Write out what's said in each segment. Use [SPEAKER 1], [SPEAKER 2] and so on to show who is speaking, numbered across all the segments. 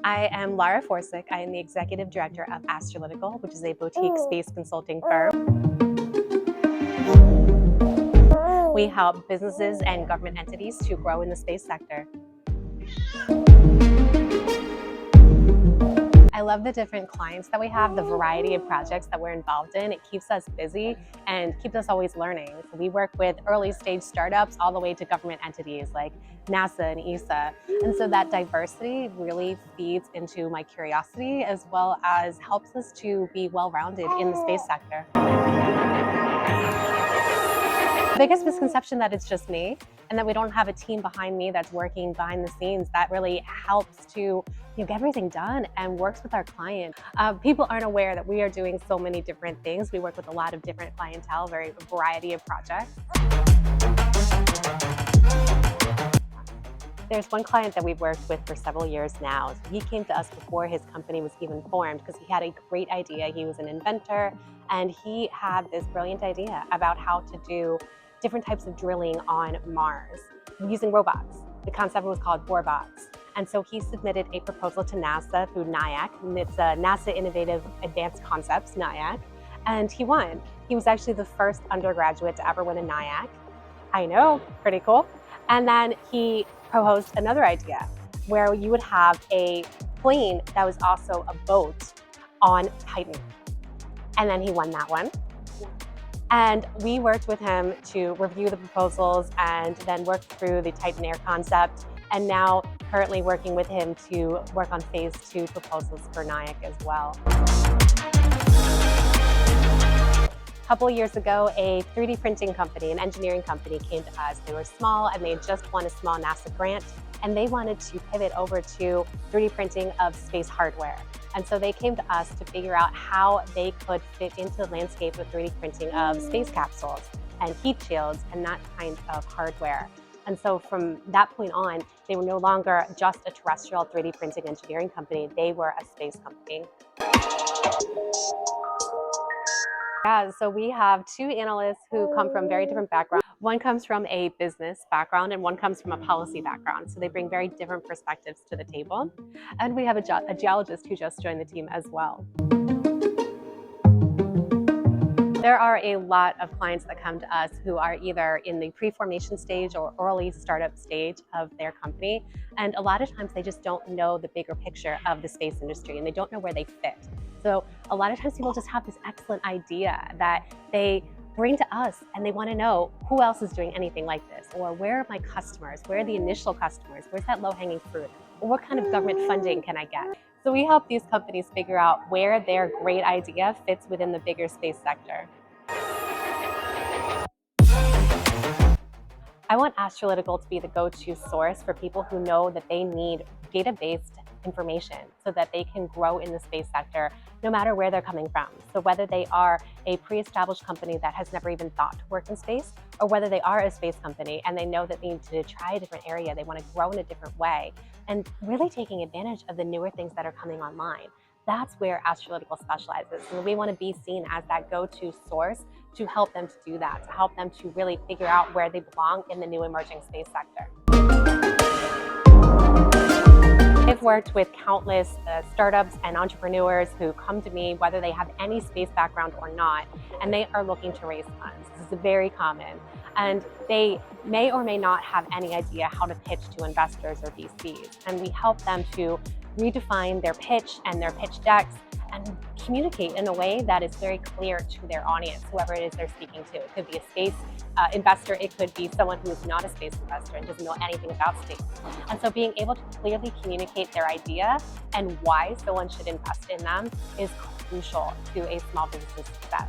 [SPEAKER 1] I am Lara Forsick. I am the Executive Director of Astralytical, which is a boutique space consulting firm. We help businesses and government entities to grow in the space sector. I love the different clients that we have, the variety of projects that we're involved in. It keeps us busy and keeps us always learning. So we work with early stage startups all the way to government entities like NASA and ESA. And so that diversity really feeds into my curiosity as well as helps us to be well-rounded in the space sector. The biggest misconception that it's just me and that we don't have a team behind me that's working behind the scenes that really helps to get everything done and works with our client. People aren't aware that we are doing so many different things. We work with a lot of different clientele, a variety of projects. There's one client that we've worked with for several years now. So he came to us before his company was even formed because he had a great idea. He was an inventor and he had this brilliant idea about how to do different types of drilling on Mars using robots. The concept was called boarbots. And so he submitted a proposal to NASA through NIAC, and it's NASA Innovative Advanced Concepts, NIAC, and he won. He was actually the first undergraduate to ever win a NIAC. I know, pretty cool. And then he proposed another idea where you would have a plane that was also a boat on Titan. And then he won that one. And we worked with him to review the proposals and then work through the Titan Air concept. And now currently working with him to work on phase 2 proposals for NIAC as well. A couple of years ago, a 3D printing company, an engineering company, came to us. They were small and they had just won a small NASA grant, and they wanted to pivot over to 3D printing of space hardware. And so they came to us to figure out how they could fit into the landscape of 3D printing of space capsules and heat shields and that kind of hardware. And so from that point on, they were no longer just a terrestrial 3D printing engineering company, they were a space company. Yeah, so we have 2 analysts who come from very different backgrounds. One comes from a business background and one comes from a policy background. So they bring very different perspectives to the table. And we have a geologist who just joined the team as well. There are a lot of clients that come to us who are either in the pre-formation stage or early startup stage of their company. And a lot of times they just don't know the bigger picture of the space industry and they don't know where they fit. So a lot of times people just have this excellent idea that they bring to us and they want to know who else is doing anything like this, or where are my customers, where are the initial customers, where's that low-hanging fruit, or what kind of government funding can I get? So we help these companies figure out where their great idea fits within the bigger space sector. I want Astralytical to be the go-to source for people who know that they need data-based information so that they can grow in the space sector no matter where they're coming from. So whether they are a pre-established company that has never even thought to work in space, or whether they are a space company and they know that they need to try a different area, they want to grow in a different way, and really taking advantage of the newer things that are coming online. That's where Astralytical specializes. And we want to be seen as that go-to source to help them to do that, to help them to really figure out where they belong in the new emerging space sector. I've worked with countless startups and entrepreneurs who come to me, whether they have any space background or not, and they are looking to raise funds. This is very common. And they may or may not have any idea how to pitch to investors or VCs. And we help them to redefine their pitch and their pitch decks and communicate in a way that is very clear to their audience, whoever it is they're speaking to. It could be a space investor, it could be someone who is not a space investor and doesn't know anything about space. And so being able to clearly communicate their idea and why someone should invest in them is crucial to a small business's success.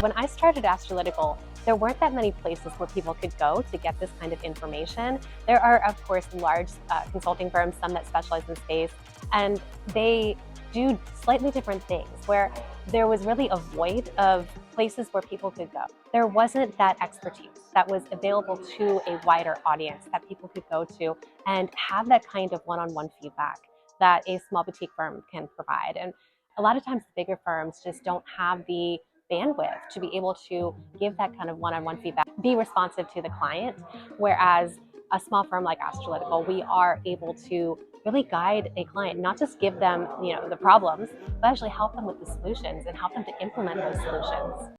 [SPEAKER 1] When I started Astralytical, there weren't that many places where people could go to get this kind of information. There are, of course, large consulting firms, some that specialize in space, and they do slightly different things, where there was really a void of places where people could go. There wasn't that expertise that was available to a wider audience that people could go to and have that kind of one-on-one feedback that a small boutique firm can provide. And a lot of times the bigger firms just don't have the bandwidth to be able to give that kind of one-on-one feedback, be responsive to the client, whereas a small firm like Astralytical, we are able to really guide a client, not just give them, the problems, but actually help them with the solutions and help them to implement those solutions.